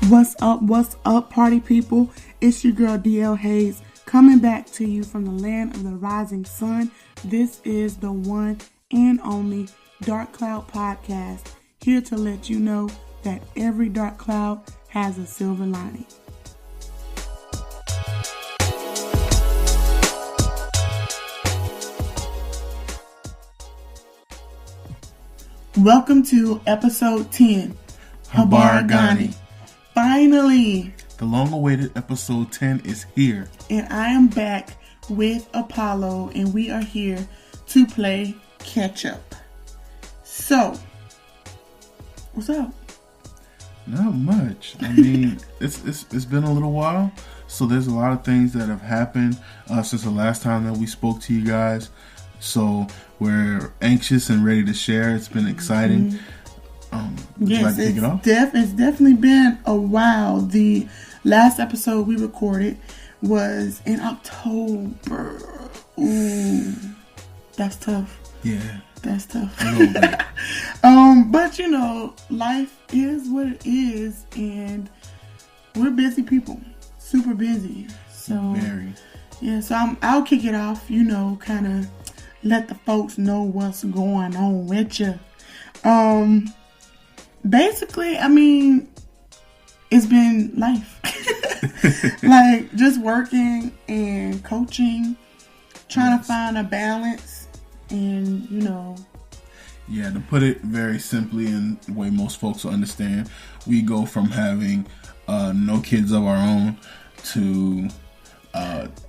What's up, party people? It's your girl DL Hayes coming back to you from the land of the rising sun. This is the one and only Dark Cloud Podcast, here to let you know that every dark cloud has a silver lining. Welcome to episode 10, Habari Gani. Finally, the long-awaited episode 10 is here. And I am back with Apollo, and we are here to play catch up. So, what's up? Not much. I mean, it's been a little while, so there's a lot of things that have happened since the last time that we spoke to you guys. So we're anxious and ready to share. It's been exciting. Mm-hmm. Would you like to kick it off? It's definitely been a while. The last episode we recorded was in October. Ooh, that's tough. Yeah, that's tough. A little bit. But you know, life is what it is, and we're busy people, super busy. So very. Yeah. So I'll kick it off. You know, kind of let the folks know what's going on with you. Basically, I mean, it's been life. Like, just working and coaching, trying to find a balance, and, you know. Yeah, to put it very simply in the way most folks will understand, we go from having no kids of our own to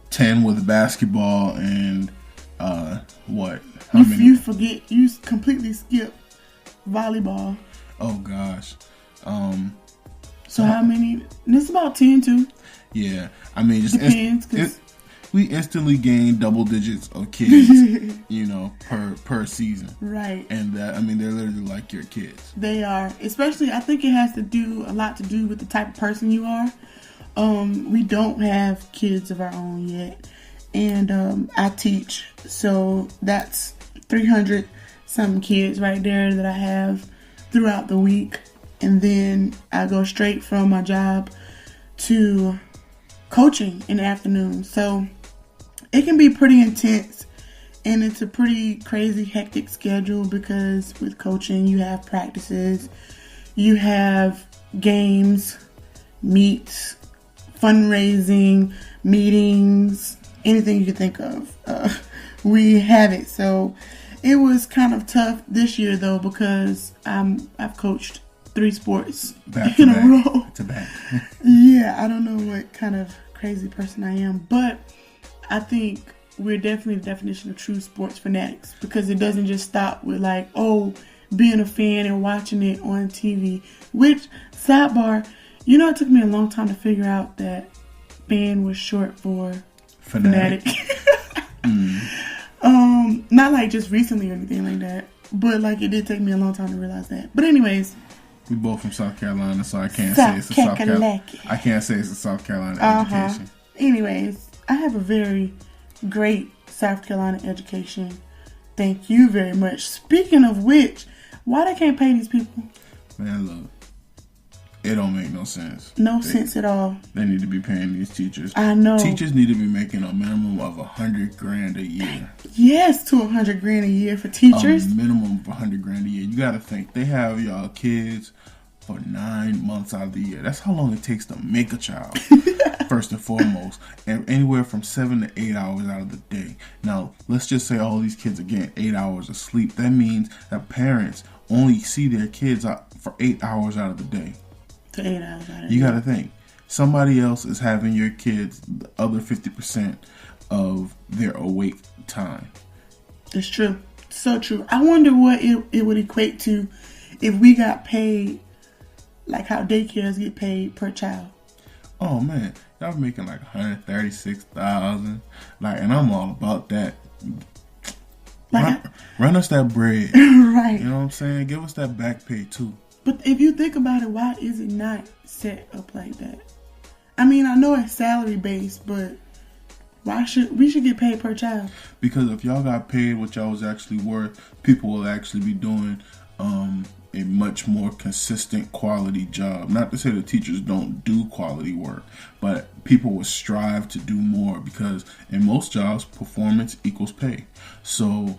10 with basketball and what? How many? You completely skip volleyball. Oh gosh. So how many? It's about 10 too. Yeah, I mean, just depends. We instantly gain double digits of kids, you know, per season. Right. And that, I mean, they're literally like your kids. They are. Especially, I think it has a lot to do with the type of person you are. We don't have kids of our own yet, and I teach, so that's 300 something kids right there that I have throughout the week, and then I go straight from my job to coaching in the afternoon. So it can be pretty intense, and it's a pretty crazy hectic schedule because with coaching you have practices, you have games, meets, fundraising, meetings, anything you can think of. We have it. So it was kind of tough this year though, because I've coached 3 sports back in a row. To back. Yeah, I don't know what kind of crazy person I am, but I think we're definitely the definition of true sports fanatics, because it doesn't just stop with like, oh, being a fan and watching it on TV. Which, sidebar, you know, it took me a long time to figure out that fan was short for fanatic. Not like just recently or anything like that, but like it did take me a long time to realize that. But anyways, we both from South Carolina, so I can't say it's a South Carolina. I can't say it's a South Carolina education. Anyways, I have a very great South Carolina education. Thank you very much. Speaking of which, why they can't pay these people? Man, look. It don't make no sense. No sense at all. They need to be paying these teachers. I know. Teachers need to be making a minimum of $100,000 a year. Yes, to $100,000 a year for teachers. A minimum of $100,000 a year. You got to think they have y'all kids for 9 months out of the year. That's how long it takes to make a child. First and foremost, and anywhere from 7 to 8 hours out of the day. Now, let's just say all these kids are getting 8 hours of sleep. That means that parents only see their kids for 8 hours out of the day. To 8 hours out of the day. You got to think. Somebody else is having your kids the other 50% of their awake time. It's true. So true. I wonder what it would equate to if we got paid like how daycares get paid per child. Oh man, y'all making like $136,000. Like, and I'm all about that. Like run us that bread. Right. You know what I'm saying? Give us that back pay too. But if you think about it, why is it not set up like that? I mean, I know it's salary based, but why should we get paid per child? Because if y'all got paid what y'all was actually worth, people will actually be doing a much more consistent quality job. Not to say that teachers don't do quality work, but people would strive to do more because in most jobs, performance equals pay. So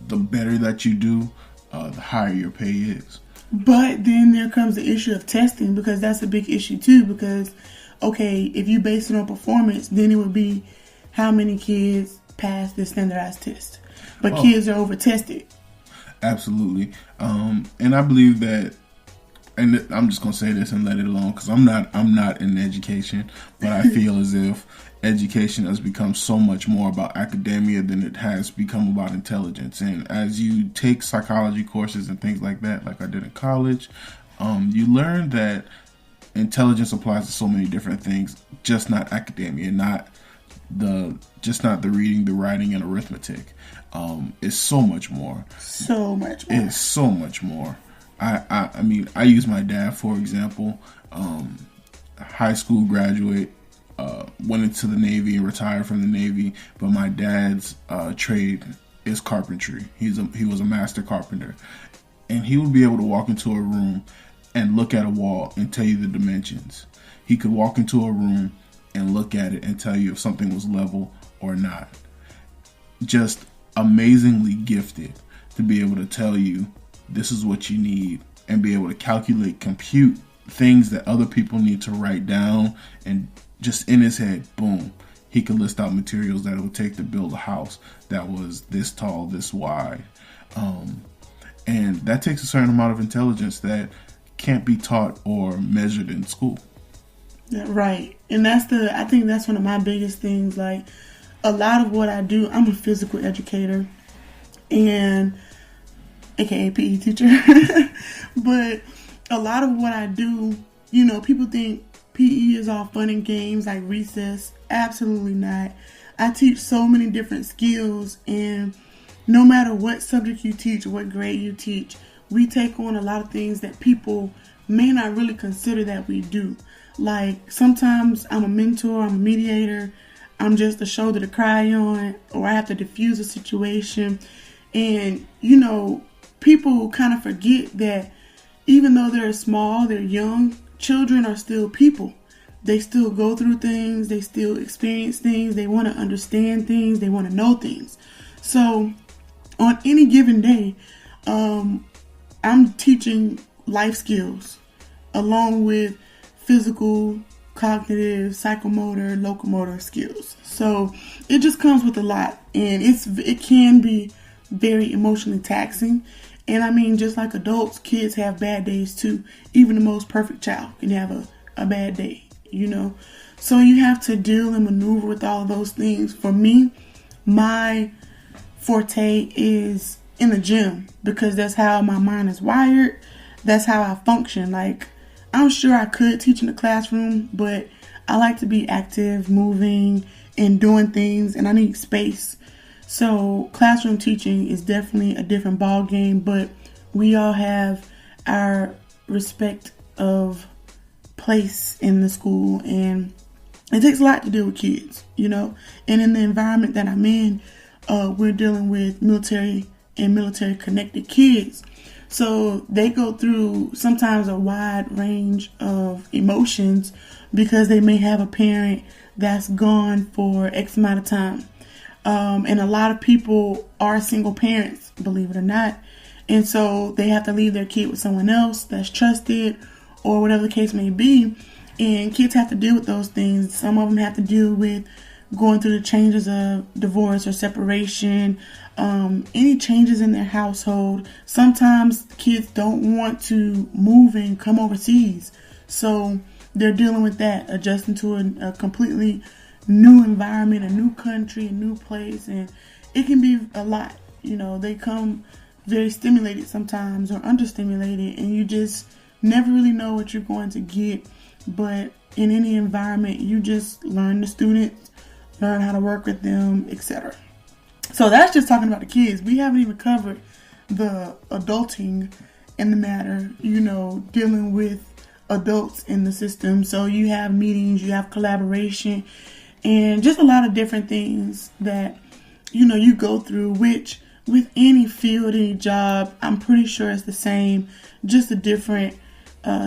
the better that you do, the higher your pay is. But then there comes the issue of testing, because that's a big issue too. Because, okay, if you base it on performance, then it would be how many kids pass the standardized test. But kids are over tested. Absolutely. And I believe that, and I'm just gonna say this and let it alone because I'm not in education, but I feel as if education has become so much more about academia than it has become about intelligence. And as you take psychology courses and things like that, like I did in college, you learn that intelligence applies to so many different things, just not academia, not the reading, the writing, and arithmetic. It's so much more. So much more. It's so much more. I mean, I use my dad for example. High school graduate, went into the Navy and retired from the Navy. But my dad's trade is carpentry. He was a master carpenter, and he would be able to walk into a room and look at a wall and tell you the dimensions. He could walk into a room and look at it and tell you if something was level or not. Just amazingly gifted to be able to tell you this is what you need and be able to calculate, compute things that other people need to write down, and just in his head, boom, he could list out materials that it would take to build a house that was this tall, this wide. And that takes a certain amount of intelligence that can't be taught or measured in school. Yeah, right. And I think that's one of my biggest things. Like, a lot of what I do, I'm a physical educator and aka PE teacher. But a lot of what I do, people think PE is all fun and games like recess. Absolutely not. I teach so many different skills, and no matter what subject you teach or what grade you teach, we take on a lot of things that people may not really consider that we do. Like, sometimes I'm a mentor, I'm a mediator, I'm just a shoulder to cry on, or I have to diffuse a situation. And, people kind of forget that even though they're small, they're young, children are still people. They still go through things, they still experience things, they want to understand things, they want to know things. So on any given day, I'm teaching life skills along with physical, cognitive, psychomotor, locomotor skills. So it just comes with a lot, and it can be very emotionally taxing. And I mean, just like adults, kids have bad days too. Even the most perfect child can have a bad day, So you have to deal and maneuver with all of those things. For me, my forte is in the gym because that's how my mind is wired. That's how I function. Like, I'm sure I could teach in the classroom, but I like to be active, moving, and doing things, and I need space. So classroom teaching is definitely a different ball game, but we all have our respect of place in the school, and it takes a lot to deal with kids, and in the environment that I'm in, we're dealing with military and military connected kids. So they go through sometimes a wide range of emotions because they may have a parent that's gone for X amount of time. And a lot of people are single parents, believe it or not. And so they have to leave their kid with someone else that's trusted or whatever the case may be. And kids have to deal with those things. Some of them have to deal with going through the changes of divorce or separation, any changes in their household. Sometimes kids don't want to move and come overseas. So they're dealing with that, adjusting to a completely new environment, a new country, a new place, and it can be a lot. They come very stimulated sometimes or understimulated, and you just never really know what you're going to get. But in any environment, you just learn the students, learn how to work with them, etc. So that's just talking about the kids. We haven't even covered the adulting in the matter, dealing with adults in the system. So you have meetings, you have collaboration, and just a lot of different things that, you go through, which with any field, any job, I'm pretty sure it's the same, just a different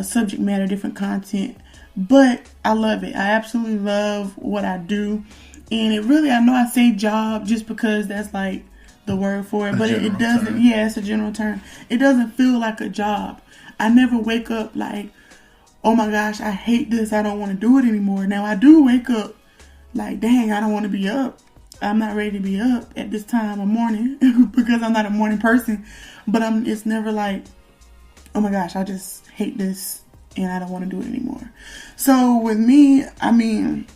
subject matter, different content. But I love it. I absolutely love what I do. And it really, I know I say job just because that's like the word for it, but it doesn't, yeah, it's a general term. It doesn't feel like a job. I never wake up like, oh my gosh, I hate this, I don't want to do it anymore. Now I do wake up like, dang, I don't want to be up. I'm not ready to be up at this time of morning because I'm not a morning person. But it's never like, oh my gosh, I just hate this and I don't want to do it anymore. So with me, I mean,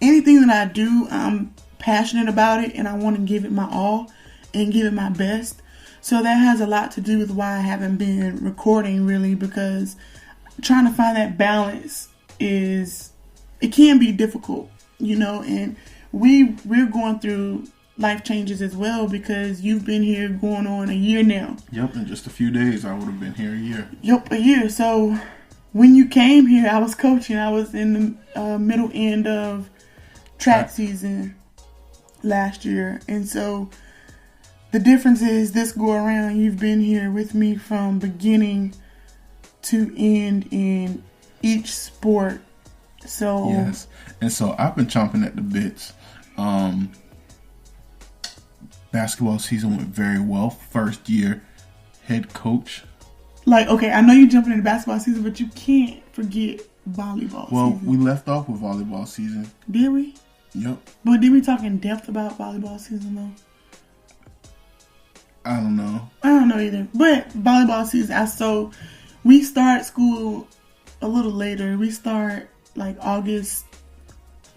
anything that I do, I'm passionate about it and I want to give it my all and give it my best. So that has a lot to do with why I haven't been recording really, because trying to find that balance it can be difficult, you know, and we're going through life changes as well, because you've been here going on a year now. Yep, in just a few days I would have been here a year. Yep, a year. So when you came here, I was coaching. I was in the middle end of track season last year. And so the difference is this go around, you've been here with me from beginning to end in each sport. So yes, and so I've been chomping at the bits. Basketball season went very well. First year head coach. Like, okay, I know you're jumping into basketball season, but you can't forget volleyball season. Season. We left off with volleyball season. Did we? Yep. But did we talk in depth about volleyball season though? I don't know. I don't know either. But volleyball season, so we start school a little later. We start like August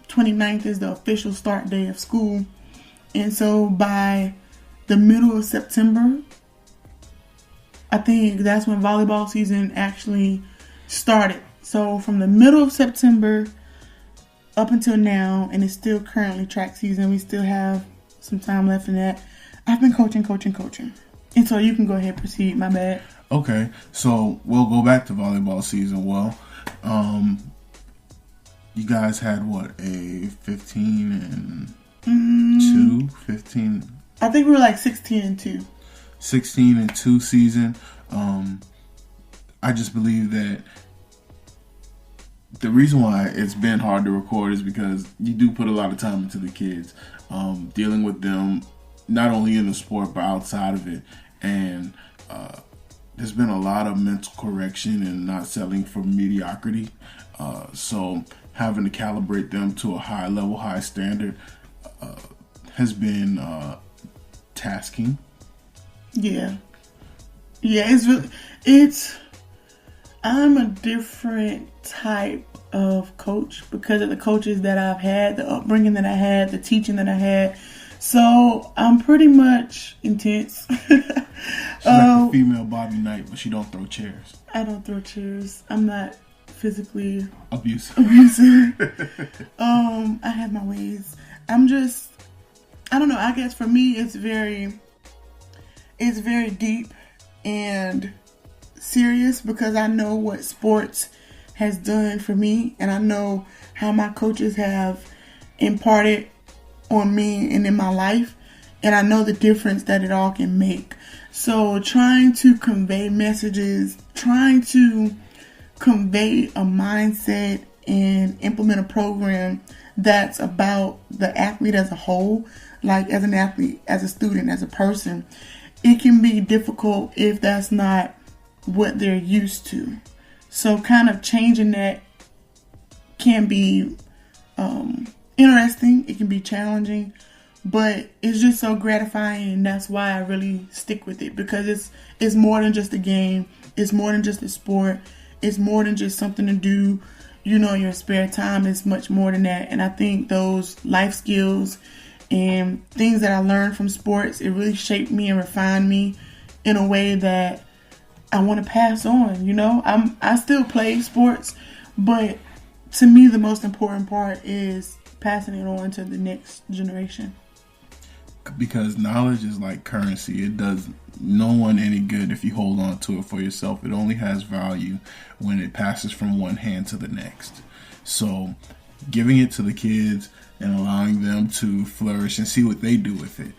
29th is the official start day of school. And so by the middle of September, I think that's when volleyball season actually started. So from the middle of September up until now, and it's still currently track season, we still have some time left in that. I've been coaching. And so you can go ahead and proceed, my bad. Okay, so we'll go back to volleyball season. Well, you guys had what, a 15 and 2? 15? I think we were like 16 and 2. 16 and 2 season. I just believe that the reason why it's been hard to record is because you do put a lot of time into the kids, dealing with them not only in the sport but outside of it, and there's been a lot of mental correction and not settling for mediocrity. So having to calibrate them to a high level, high standard has been tasking. Yeah, I'm a different type of coach because of the coaches that I've had, the upbringing that I had, the teaching that I had. So I'm pretty much intense. She's like the female Bobby Knight, but she don't throw chairs. I don't throw chairs. I'm not physically abusive. I have my ways. I don't know. I guess for me, it's very deep and serious because I know what sports has done for me, and I know how my coaches have imparted on me and in my life, and I know the difference that it all can make. So trying to convey messages, trying to convey a mindset and implement a program that's about the athlete as a whole, like as an athlete, as a student, as a person, it can be difficult if that's not what they're used to. So kind of changing that can be interesting. It can be challenging, but it's just so gratifying, and that's why I really stick with it, because it's more than just a game. It's more than just a sport. It's more than just something to do, in your spare time. It's much more than that. And I think those life skills and things that I learned from sports, it really shaped me and refined me in a way that I want to pass on. I still play sports, but to me the most important part is passing it on to the next generation. Because knowledge is like currency. It does no one any good if you hold on to it for yourself. It only has value when it passes from one hand to the next. So giving it to the kids and allowing them to flourish and see what they do with it